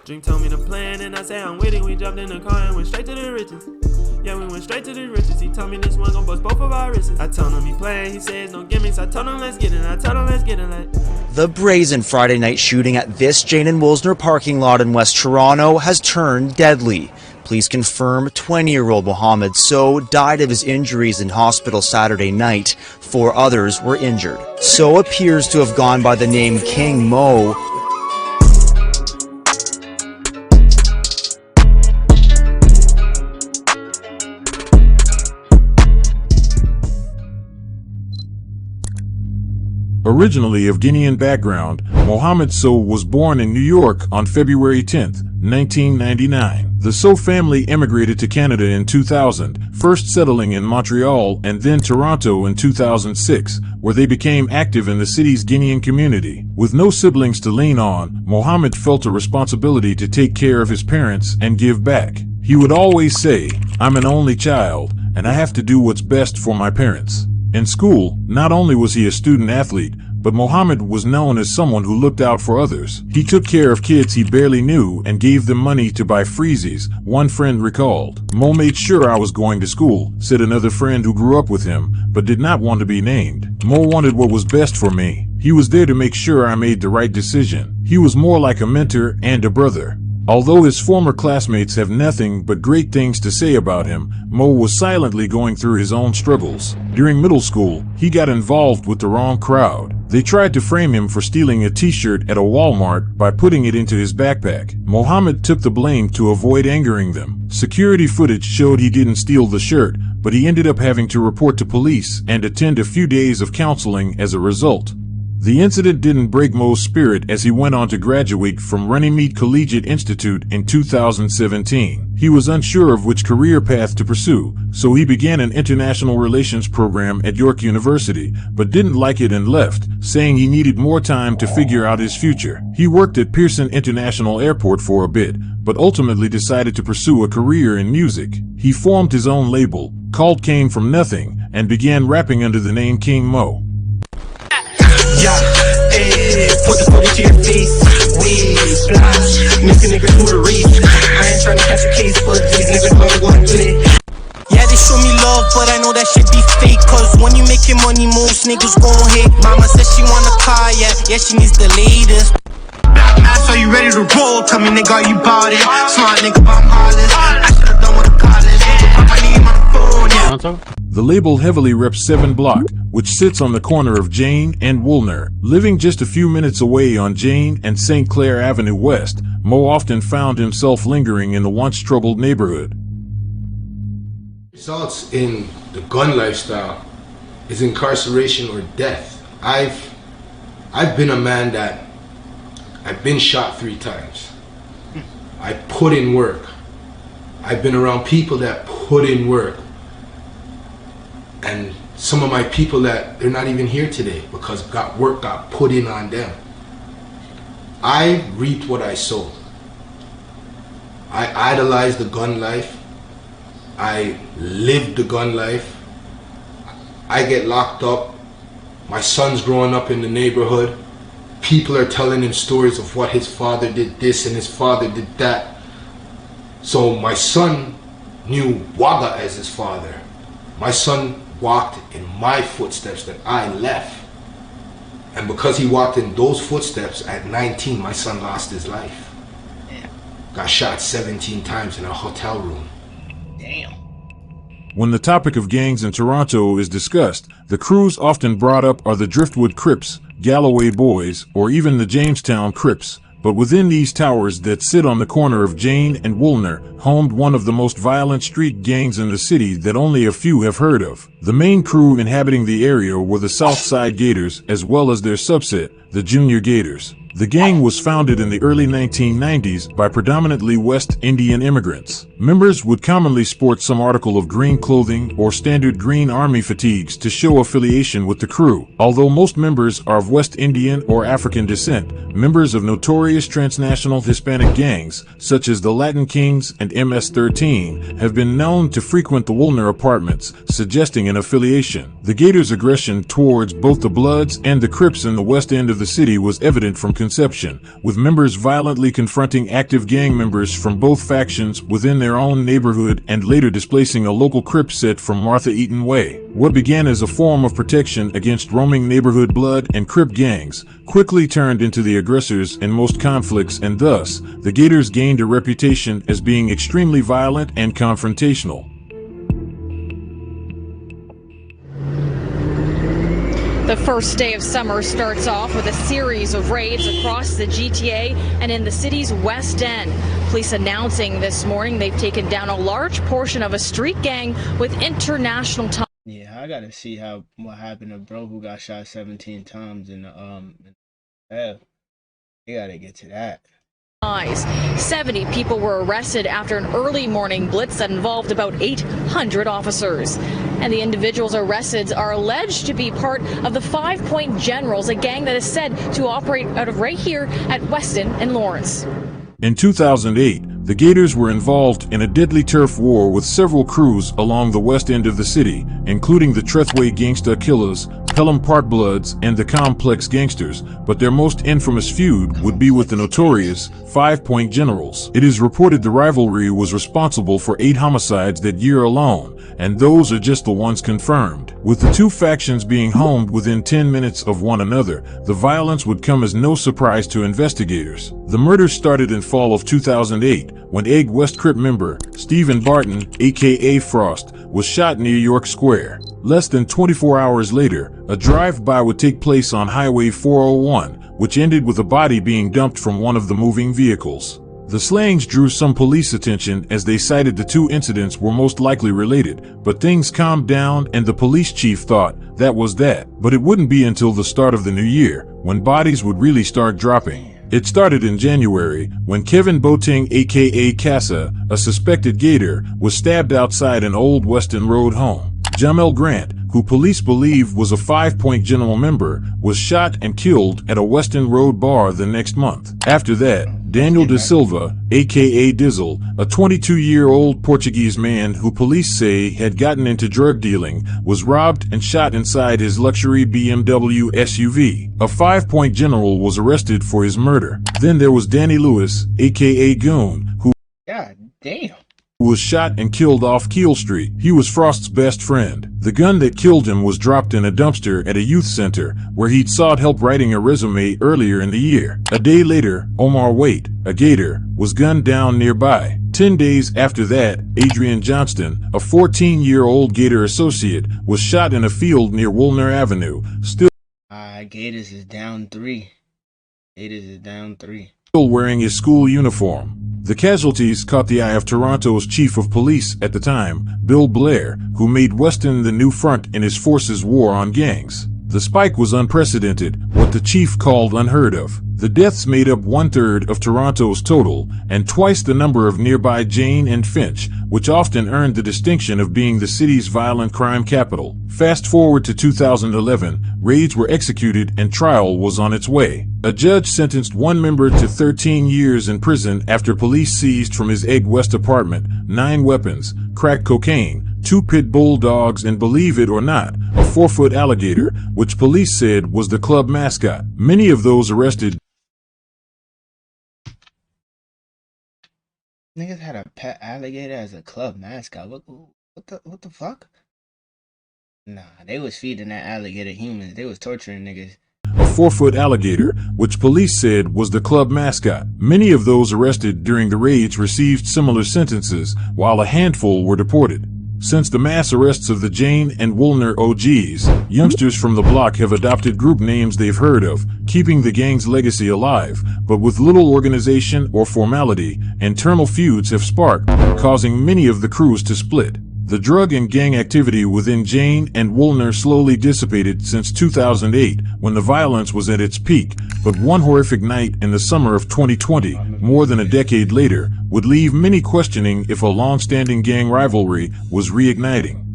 Drink told me the plan and I say I'm with it. We jumped in the car and went straight to the riches. Yeah, we went straight to the riches. He told me this one gon' bust both of our wrists. I told him he playing, he says no gimmicks. I told him let's get it, I told him let's get it like. The brazen Friday night shooting at this Jane and Woolner parking lot in West Toronto has turned deadly. Police confirm 20-year-old Muhammad Sow died of his injuries in hospital Saturday night. 4 others were injured. Sow appears to have gone by the name King Mo. Originally of Guinean background, Muhammad Sow was born in New York on February 10, 1999. The Sow family immigrated to Canada in 2000, first settling in Montreal and then Toronto in 2006, where they became active in the city's Guinean community. With no siblings to lean on, Muhammad felt a responsibility to take care of his parents and give back. He would always say, "I'm an only child, and I have to do what's best for my parents." In school, not only was he a student athlete, but Muhammad was known as someone who looked out for others. He took care of kids he barely knew and gave them money to buy freezies, one friend recalled. "Mo made sure I was going to school," said another friend who grew up with him, but did not want to be named. "Mo wanted what was best for me. He was there to make sure I made the right decision. He was more like a mentor and a brother." Although his former classmates have nothing but great things to say about him, Mo was silently going through his own struggles. During middle school, he got involved with the wrong crowd. They tried to frame him for stealing a t-shirt at a Walmart by putting it into his backpack. Muhammad took the blame to avoid angering them. Security footage showed he didn't steal the shirt, but he ended up having to report to police and attend a few days of counseling as a result. The incident didn't break Mo's spirit as he went on to graduate from Runnymede Collegiate Institute in 2017. He was unsure of which career path to pursue, so he began an international relations program at York University, but didn't like it and left, saying he needed more time to figure out his future. He worked at Pearson International Airport for a bit, but ultimately decided to pursue a career in music. He formed his own label, called Came From Nothing, and began rapping under the name King Mo. Yeah, ayy, put the phone into your face. We splash, make a nigga do the race. I ain't tryna catch a case, but these niggas don't want it. Yeah, they show me love, but I know that shit be fake. Cause when you making money moves, niggas gon' hate. Mama says she want a car, yeah, she needs the latest. Black mask, are you ready to roll? Tell me, nigga, you bout it? Smart nigga, but I'm heartless. I should've done with the college. I need my phone, yeah. The label heavily reps 7 Block, which sits on the corner of Jane and Woolner. Living just a few minutes away on Jane and St. Clair Avenue West, Mo often found himself lingering in the once troubled neighborhood. Results in the gun lifestyle is incarceration or death. I've been a man that I've been shot 3 times. I put in work. I've been around people that put in work. And some of my people that they're not even here today because work got put in on them. I reaped what I sowed. I idolized the gun life. I lived the gun life. I get locked up. My son's growing up in the neighborhood. People are telling him stories of what his father did this and his father did that. So my son knew Wagga as his father. My son walked in my footsteps that I left. And because he walked in those footsteps at 19, my son lost his life. Damn. Got shot 17 times in a hotel room. Damn. When the topic of gangs in Toronto is discussed, the crews often brought up are the Driftwood Crips, Galloway Boys, or even the Jamestown Crips. But within these towers that sit on the corner of Jane and Woolner, homed one of the most violent street gangs in the city that only a few have heard of. The main crew inhabiting the area were the Southside Gators, as well as their subset, the Junior Gators. The gang was founded in the early 1990s by predominantly West Indian immigrants. Members would commonly sport some article of green clothing or standard green army fatigues to show affiliation with the crew. Although most members are of West Indian or African descent, members of notorious transnational Hispanic gangs, such as the Latin Kings and MS-13, have been known to frequent the Woolner apartments, suggesting an affiliation. The Gators' aggression towards both the Bloods and the Crips in the West End of the city was evident from conception, with members violently confronting active gang members from both factions within their own neighborhood and later displacing a local Crip set from Martha Eaton Way. What began as a form of protection against roaming neighborhood blood and Crip gangs quickly turned into the aggressors in most conflicts, and thus, the Gators gained a reputation as being extremely violent and confrontational. The first day of summer starts off with a series of raids across the GTA and in the city's West End. Police announcing this morning they've taken down a large portion of a street gang with international ties. Yeah, I gotta see what happened to bro who got shot 17 times in the you gotta get to that. 70 people were arrested after an early morning blitz that involved about 800 officers. And the individuals arrested are alleged to be part of the 5 Point Generals, a gang that is said to operate out of right here at Weston and Lawrence. In 2008, the Gators were involved in a deadly turf war with several crews along the west end of the city, including the Trethway Gangsta Killers, Pelham Park Bloods, and the Complex Gangsters, but their most infamous feud would be with the notorious 5 Point Generals. It is reported the rivalry was responsible for 8 homicides that year alone, and those are just the ones confirmed. With the two factions being homed within 10 minutes of one another, the violence would come as no surprise to investigators. The murders started in fall of 2008, when Egg West Crip member Stephen Barton, aka Frost, was shot near York Square. Less than 24 hours later, a drive-by would take place on Highway 401, which ended with a body being dumped from one of the moving vehicles. The slayings drew some police attention as they cited the two incidents were most likely related, but things calmed down and the police chief thought that was that. But it wouldn't be until the start of the new year when bodies would really start dropping. It started in January when Kevin Boating, aka Casa, a suspected Gator, was stabbed outside an old Weston Road home. Jamel Grant, who police believe was a 5 Point General member, was shot and killed at a Weston Road bar the next month. After that, Daniel Da Silva, aka Dizzle, a 22-year-old Portuguese man who police say had gotten into drug dealing, was robbed and shot inside his luxury BMW SUV. A 5 Point General was arrested for his murder. Then there was Danny Lewis, aka Goon, who God damn. was shot and killed off Keel Street. He was Frost's best friend. The gun that killed him was dropped in a dumpster at a youth center where he'd sought help writing a resume earlier in the year. A day later, Omar Waite, a Gator, was gunned down nearby. 10 days after that, Adrian Johnston, a 14-year-old Gator associate, was shot in a field near Woolner Avenue. Still Gators is down 3. Gators is down 3. Still wearing his school uniform. The casualties caught the eye of Toronto's chief of police at the time, Bill Blair, who made Weston the new front in his force's war on gangs. The spike was unprecedented, what the chief called unheard of. The deaths made up 1/3 of Toronto's total, and twice the number of nearby Jane and Finch, which often earned the distinction of being the city's violent crime capital. Fast forward to 2011, raids were executed and trial was on its way. A judge sentenced one member to 13 years in prison after police seized from his Egg West apartment 9 weapons, crack cocaine, 2 pit bull dogs, and believe it or not, a 4-foot alligator, which police said was the club mascot. Many of those arrested Niggas had a pet alligator as a club mascot. What the fuck? Nah, they was feeding that alligator humans. They was torturing niggas. A 4-foot alligator, which police said was the club mascot. Many of those arrested during the raids received similar sentences, while a handful were deported. Since the mass arrests of the Jane and Woolner OGs, youngsters from the block have adopted group names they've heard of, keeping the gang's legacy alive, but with little organization or formality, internal feuds have sparked, causing many of the crews to split. The drug and gang activity within Jane and Woolner slowly dissipated since 2008, when the violence was at its peak, but one horrific night in the summer of 2020, more than a decade later, would leave many questioning if a long-standing gang rivalry was reigniting.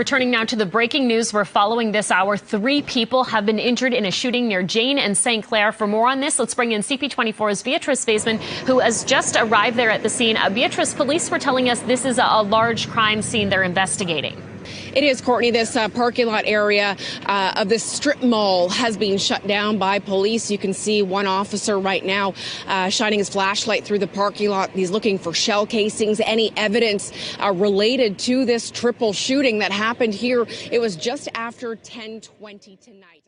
We're turning now to the breaking news we're following this hour. 3 people have been injured in a shooting near Jane and St. Clair. For more on this, let's bring in CP24's Beatrice Baseman, who has just arrived there at the scene. Beatrice, police were telling us this is a large crime scene they're investigating. It is, Courtney. This parking lot area of this strip mall has been shut down by police. You can see one officer right now shining his flashlight through the parking lot. He's looking for shell casings, any evidence related to this triple shooting that happened here. It was just after 10:20 tonight.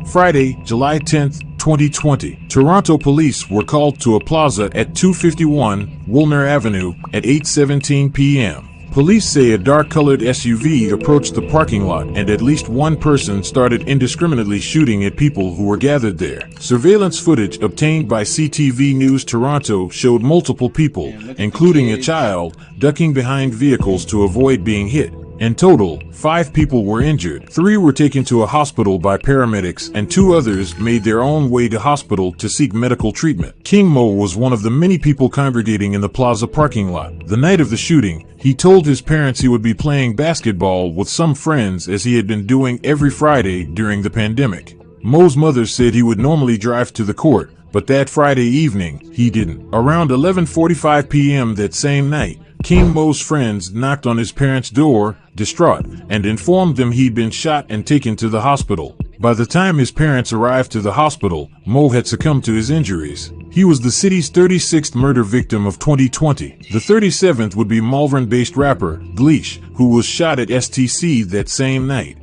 Friday, July 10th, 2020, Toronto police were called to a plaza at 251 Woolner Avenue at 8:17 p.m. Police say a dark-colored SUV approached the parking lot and at least one person started indiscriminately shooting at people who were gathered there. Surveillance footage obtained by CTV News Toronto showed multiple people, including a child, ducking behind vehicles to avoid being hit. In total, 5 people were injured. 3 were taken to a hospital by paramedics and 2 others made their own way to hospital to seek medical treatment. King Mo was one of the many people congregating in the plaza parking lot. The night of the shooting, he told his parents he would be playing basketball with some friends as he had been doing every Friday during the pandemic. Mo's mother said he would normally drive to the court, but that Friday evening, he didn't. Around 11:45 p.m. that same night, King Mo's friends knocked on his parents' door, distraught, and informed them he'd been shot and taken to the hospital. By the time his parents arrived to the hospital, Mo had succumbed to his injuries. He was the city's 36th murder victim of 2020. The 37th would be Malvern-based rapper, Gleesh, who was shot at STC that same night.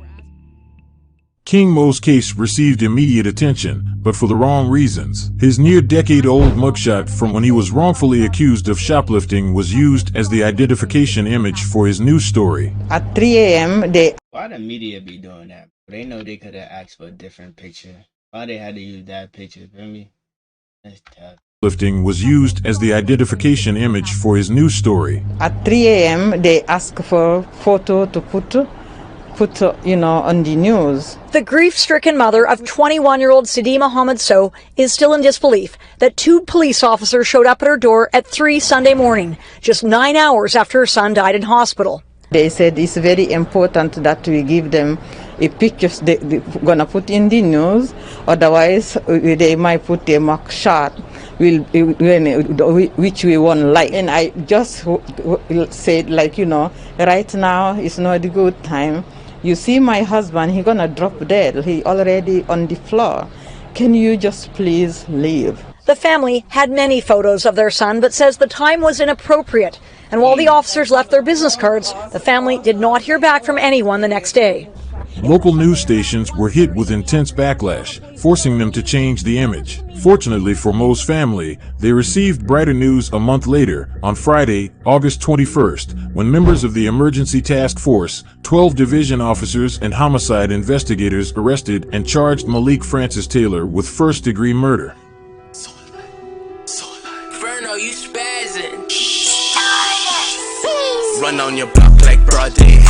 King Mo's case received immediate attention, but for the wrong reasons. His near-decade-old mugshot from when he was wrongfully accused of shoplifting was used as the identification image for his news story. At 3 a.m., Why the media be doing that? They know they could have asked for a different picture. Why they had to use that picture, feel me? That's tough. Shoplifting was used as the identification image for his news story. At 3 a.m., they ask for photo to put on the news. The grief-stricken mother of 21-year-old Sidi Muhammad Sow is still in disbelief that 2 police officers showed up at her door at 3 Sunday morning, just 9 hours after her son died in hospital. They said it's very important that we give them a picture they're going to put in the news, otherwise they might put a mock shot which we won't like. And I just said, right now is not a good time. You see my husband, he's gonna drop dead. He already on the floor. Can you just please leave? The family had many photos of their son, but says the time was inappropriate. And while the officers left their business cards, the family did not hear back from anyone the next day. Local news stations were hit with intense backlash, forcing them to change the image. Fortunately for Mo's family, they received brighter news a month later, on Friday, August 21st, when members of the Emergency Task Force, 12 division officers and homicide investigators arrested and charged Malik Francis Taylor with first-degree murder. Verno, you spazzing. Run on your block like broad day.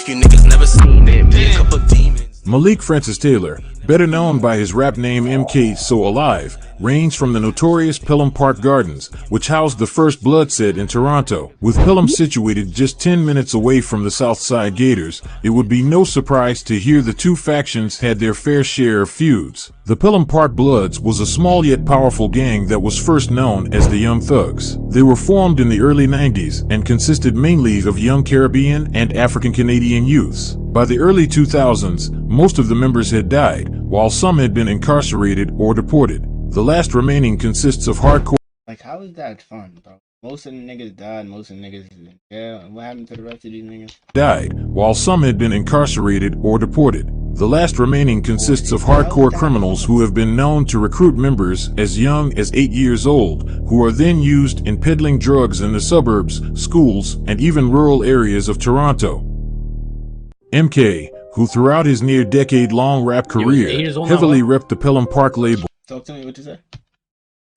You niggas never seen it, me a couple demons. Malik Francis Taylor, better known by his rap name MK So Alive, ranged from the notorious Pelham Park Gardens, which housed the first blood set in Toronto. With Pelham situated just 10 minutes away from the Southside Gators, it would be no surprise to hear the 2 factions had their fair share of feuds. The Pelham Park Bloods was a small yet powerful gang that was first known as the Young Thugs. They were formed in the early 90s and consisted mainly of young Caribbean and African Canadian youths. By the early 2000s, most of the members had died, while some had been incarcerated or deported. The last remaining consists of hardcore. How is that fun, bro? Most of the niggas died, most of the niggas is in jail. And what happened to the rest of these niggas? Died, while some had been incarcerated or deported. The last remaining consists of hardcore criminals who have been known to recruit members as young as 8 years old, who are then used in peddling drugs in the suburbs, schools, and even rural areas of Toronto. MK, who throughout his near-decade-long rap career heavily repped the Pelham Park label. Talk to me, what you say?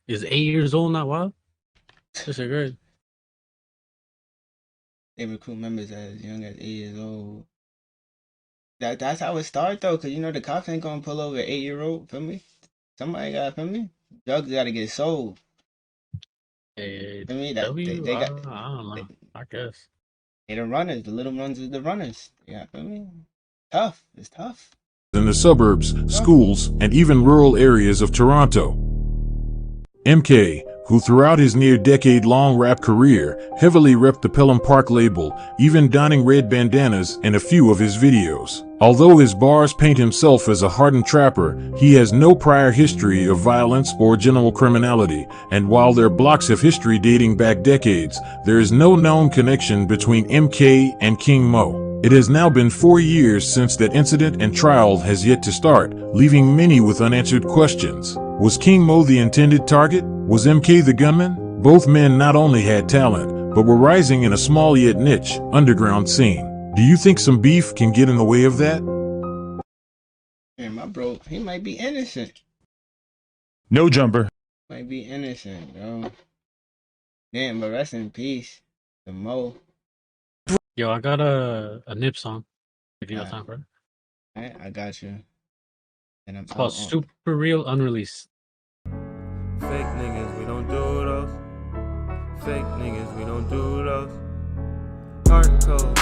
Is 8 years old not wild? That's great. They recruit members as young as 8 years old. That's how it starts though, cause the cops ain't gonna pull over an 8-year-old. Feel me? Somebody gotta feel me. Drugs gotta get sold. Hey, feel me? I don't know. I guess. They the runners. The little ones are the runners. Yeah, feel me? Tough. It's tough. In the suburbs, schools, and even rural areas of Toronto. MK, who throughout his near-decade-long rap career heavily repped the Pelham Park label, even donning red bandanas in a few of his videos. Although his bars paint himself as a hardened trapper, he has no prior history of violence or general criminality, and while there are blocks of history dating back decades, there is no known connection between MK and King Mo. It has now been 4 years since that incident, and trial has yet to start, leaving many with unanswered questions. Was King Mo the intended target? Was MK the gunman? Both men not only had talent, but were rising in a small yet niche, underground scene. Do you think some beef can get in the way of that? Man, my bro, he might be innocent. No jumper. Might be innocent, bro. Damn, but rest in peace to Mo. Yo, I got a Nip song. If you got time for it. Alright, I got you. And I'm It's called Super Real Unreleased. Fake niggas, we don't do those. Fake niggas, we don't do those. Heart cold,